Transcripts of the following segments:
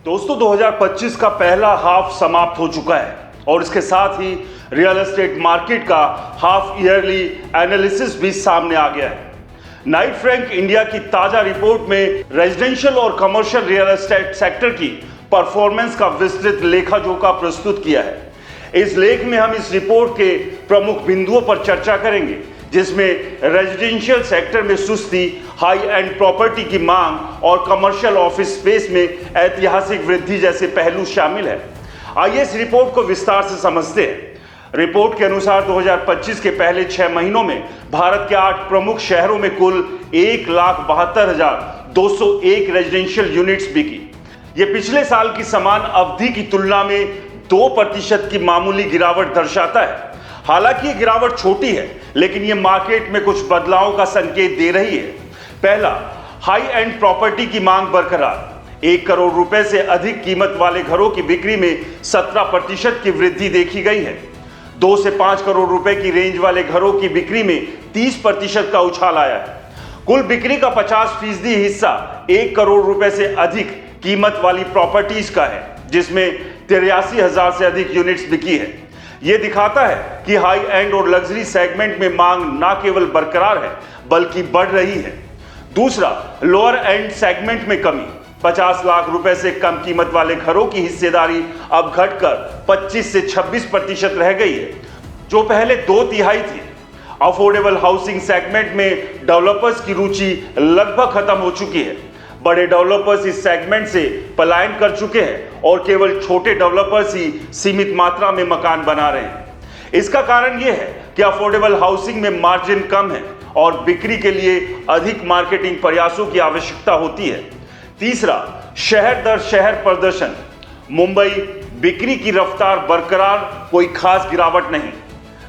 दोस्तों 2025 का पहला हाफ समाप्त हो चुका है और इसके साथ ही रियल एस्टेट मार्केट का हाफ ईयरली एनालिसिस भी सामने आ गया है। नाइट फ्रैंक इंडिया की ताजा रिपोर्ट में रेजिडेंशियल और कमर्शियल रियल एस्टेट सेक्टर की परफॉर्मेंस का विस्तृत लेखा जोखा प्रस्तुत किया है। इस लेख में हम इस रिपोर्ट के प्रमुख बिंदुओं पर चर्चा करेंगे, जिसमें रेजिडेंशियल सेक्टर में सुस्ती, हाई एंड प्रॉपर्टी की मांग और कमर्शियल ऑफिस स्पेस में ऐतिहासिक वृद्धि जैसे पहलू शामिल है। आइए इस रिपोर्ट को विस्तार से समझते हैं। रिपोर्ट के अनुसार 2025 के पहले 6 महीनों में भारत के 8 प्रमुख शहरों में कुल 1,72,201 रेजिडेंशियल यूनिट्स बिकी। ये पिछले साल की समान अवधि की तुलना में 2% की मामूली गिरावट दर्शाता है। हालांकि ये गिरावट छोटी है, लेकिन ये मार्केट में कुछ बदलावों का संकेत दे रही है। पहला, हाई एंड प्रॉपर्टी की मांग बरकरार। 1 करोड़ रुपए से अधिक कीमत वाले घरों की बिक्री में 17% की वृद्धि देखी गई है। 2 से 5 करोड़ रुपए की रेंज वाले घरों की बिक्री में 30% का उछाल आया है। कुल बिक्री का 50% हिस्सा 1 करोड़ रुपए से अधिक कीमत वाली प्रॉपर्टीज का है, जिसमें 83,000 से अधिक यूनिट्स बिकी है। यह दिखाता है कि हाई एंड और लग्जरी सेगमेंट में मांग न केवल बरकरार है, बल्कि बढ़ रही है। दूसरा, लोअर एंड सेगमेंट में कमी। 50 लाख रुपए से कम कीमत वाले घरों की हिस्सेदारी अब घटकर 25 से 26% रह गई है, जो पहले 2/3 थी। अफोर्डेबल हाउसिंग सेगमेंट में डेवलपर्स की रुचि लगभग खत्म हो चुकी है। बड़े डेवलपर्स इस सेगमेंट से पलायन कर चुके हैं और केवल छोटे डेवलपर्स ही सीमित मात्रा में मकान बना रहे हैं। इसका कारण यह है कि अफोर्डेबल हाउसिंग में मार्जिन कम है और बिक्री के लिए अधिक मार्केटिंग प्रयासों की आवश्यकता होती है। तीसरा, शहर दर शहर प्रदर्शन। मुंबई बिक्री की रफ्तार बरकरार, कोई खास गिरावट नहीं।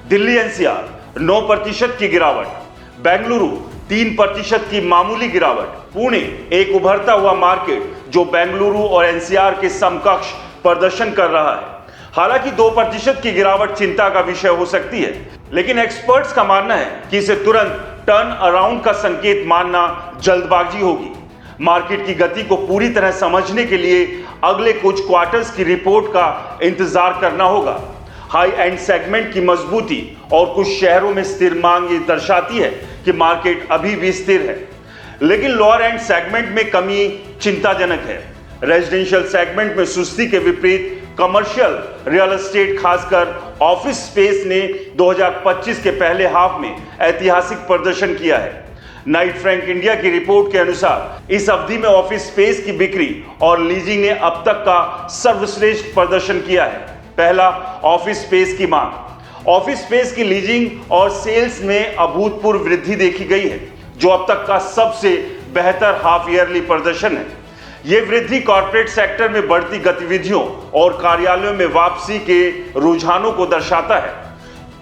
दिल्ली एनसीआर 9% की गिरावट। बेंगलुरु 3% की मामूली गिरावट। पुणे एक उभरता हुआ मार्केट जो बेंगलुरु और एनसीआर के समकक्ष प्रदर्शन कर रहा है। हालांकि 2% की गिरावट चिंता का विषय हो सकती है, लेकिन एक्सपर्ट्स का मानना है कि इसे तुरंत टर्न अराउंड का संकेत मानना जल्दबाजी होगी। मार्केट की गति को पूरी तरह समझने के लिए अगले कुछ क्वार्टर्स की रिपोर्ट का इंतजार करना होगा। हाई एंड सेगमेंट की मजबूती और कुछ शहरों में स्थिर मांग ये दर्शाती है कि मार्केट अभी भी स्थिर है, लेकिन लोअर एंड सेगमेंट में कमी चिंताजनक है। रेजिडेंशियल सेगमेंट में सुस्ती के विपरीत कमर्शियल रियल एस्टेट, खासकर ऑफिस स्पेस ने 2025 के पहले हाफ में ऐतिहासिक प्रदर्शन किया है। नाइट फ्रैंक इंडिया की रिपोर्ट के अनुसार इस अवधि में ऑफिस स्पेस की बिक्री और लीजिंग ने अब तक का सर्वश्रेष्ठ प्रदर्शन किया है। पहला, ऑफिस स्पेस की मांग। ऑफिस स्पेस की लीजिंग और सेल्स में अभूतपूर्व वृद्धि देखी गई है, जो अब तक का सबसे बेहतर हाफ ईयरली प्रदर्शन है। यह वृद्धि कॉर्पोरेट सेक्टर में बढ़ती गतिविधियों और कार्यालयों में वापसी के रुझानों को दर्शाता है।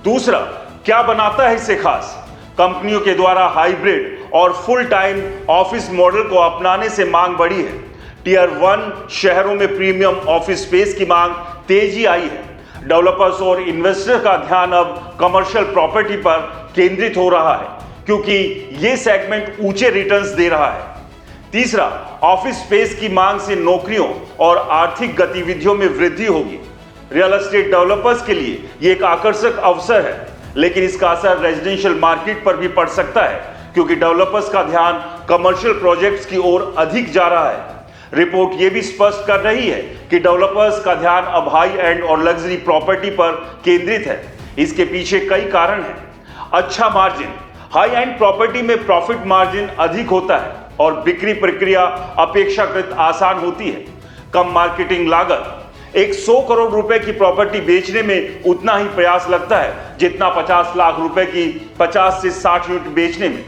दूसरा, क्या बनाता है इसे खास? कंपनियों के द्वारा हाइब्रिड और फुल टाइम ऑफिस मॉडल को अपनाने से मांग बढ़ी है। टियर 1 शहरों में प्रीमियम ऑफिस स्पेस की मांग तेजी आई है। डेवलपर्स और इन्वेस्टर का ध्यान अब कमर्शियल प्रॉपर्टी पर केंद्रित हो रहा है, क्योंकि यह सेगमेंट ऊंचे रिटर्न्स दे रहा है। तीसरा, ऑफिस स्पेस की मांग से नौकरियों और आर्थिक गतिविधियों में वृद्धि होगी। रियल एस्टेट डेवलपर्स के लिए यह एक आकर्षक अवसर है, लेकिन इसका असर रेजिडेंशियल मार्केट पर भी पड़ सकता है, क्योंकि डेवलपर्स का ध्यान कमर्शियल प्रोजेक्ट्स की ओर अधिक जा रहा है। रिपोर्ट यह भी स्पष्ट कर रही है कि डेवलपर्स का ध्यान अब हाई एंड और लग्जरी प्रॉपर्टी पर केंद्रित है। इसके पीछे कई कारण हैं। अच्छा मार्जिन। हाई एंड प्रॉपर्टी में प्रॉफिट मार्जिन अधिक होता है और बिक्री प्रक्रिया अपेक्षाकृत आसान होती है। कम मार्केटिंग लागत। एक 100 करोड़ रुपए की प्रॉपर्टी बेचने में उतना ही प्रयास लगता है जितना 50 लाख रुपए की 50 से 60 यूनिट बेचने में।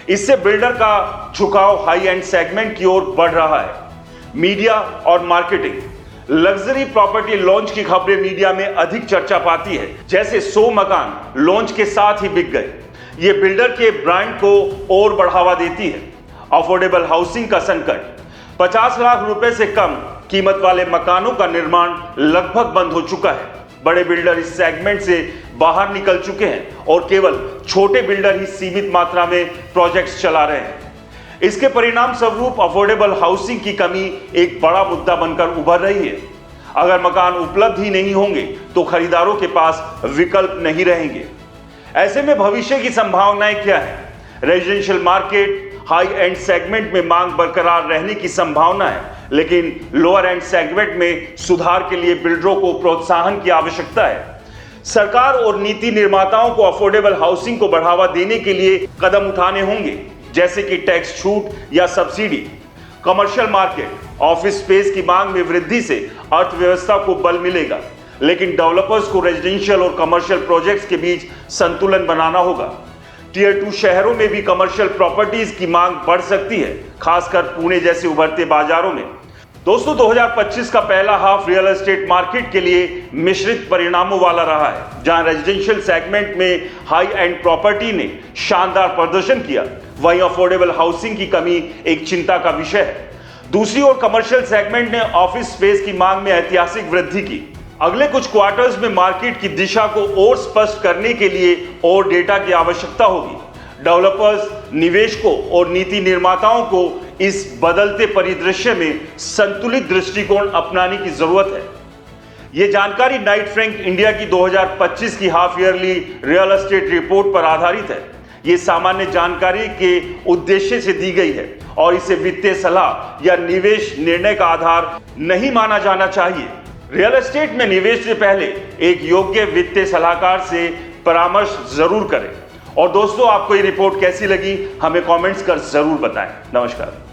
इससे बिल्डर का झुकाव हाई एंड सेगमेंट की ओर बढ़ रहा है। मीडिया और मार्केटिंग। लग्जरी प्रॉपर्टी लॉन्च की खबरें मीडिया में अधिक चर्चा पाती है, जैसे 100 मकान लॉन्च के साथ ही बिक गए। ये बिल्डर के ब्रांड को और बढ़ावा देती है। अफोर्डेबल हाउसिंग का संकट। 50 लाख रुपए से कम कीमत वाले मकानों का निर्माण लगभग बंद हो चुका है। बड़े बिल्डर इस सेगमेंट से बाहर निकल चुके हैं और केवल छोटे बिल्डर ही सीमित मात्रा में प्रोजेक्ट्स चला रहे हैं। इसके परिणाम स्वरूप अफोर्डेबल हाउसिंग की कमी एक बड़ा मुद्दा बनकर उभर रही है। अगर मकान उपलब्ध ही नहीं होंगे तो खरीदारों के पास विकल्प नहीं रहेंगे। ऐसे में भविष्य की संभावनाएं क्या है? Residential market high and segment में मांग बरकरार रहने की संभावना है, लेकिन लोअर एंड सेगमेंट में सुधार के लिए बिल्डरों को प्रोत्साहन की आवश्यकता है। सरकार और नीति निर्माताओं को अफोर्डेबल हाउसिंग को बढ़ावा देने के लिए कदम उठाने होंगे, जैसे कि टैक्स छूट या subsidy. Commercial market office space की मांग में वृद्धि से अर्थव्यवस्था को बल मिलेगा, लेकिन डेवलपर्स को रेजिडेंशियल और कमर्शियल प्रोजेक्ट्स के बीच संतुलन बनाना होगा। टियर 2 शहरों में भी कमर्शियल प्रॉपर्टीज की मांग बढ़ सकती है, खासकर पुणे जैसे उभरते बाजारों में। दोस्तों, 2025 का पहला हाफ रियल एस्टेट मार्केट के लिए मिश्रित परिणामों वाला रहा है। जहां रेजिडेंशियल सेगमेंट में हाई एंड प्रॉपर्टी ने शानदार प्रदर्शन किया, वहीं अफोर्डेबल हाउसिंग की कमी एक चिंता का विषय है। दूसरी ओर कमर्शियल सेगमेंट ने ऑफिस स्पेस की मांग में ऐतिहासिक वृद्धि की। अगले कुछ क्वार्टर्स में मार्केट की दिशा को और स्पष्ट करने के लिए और डेटा की आवश्यकता होगी। डेवलपर्स, निवेशकों और नीति निर्माताओं को इस बदलते परिदृश्य में संतुलित दृष्टिकोण अपनाने की जरूरत है। यह जानकारी नाइट फ्रैंक इंडिया की 2025 की half yearly real estate report पर आधारित है। यह सामान्य जानकारी के उद्देश्य से दी गई है और इसे वित्तीय सलाह या निवेश निर्णय का आधार नहीं माना जाना चाहिए। रियल एस्टेट में निवेश से पहले एक योग्य वित्तीय सलाहकार से परामर्श जरूर करें। और दोस्तों, आपको ये रिपोर्ट कैसी लगी हमें कमेंट्स कर जरूर बताएं। नमस्कार।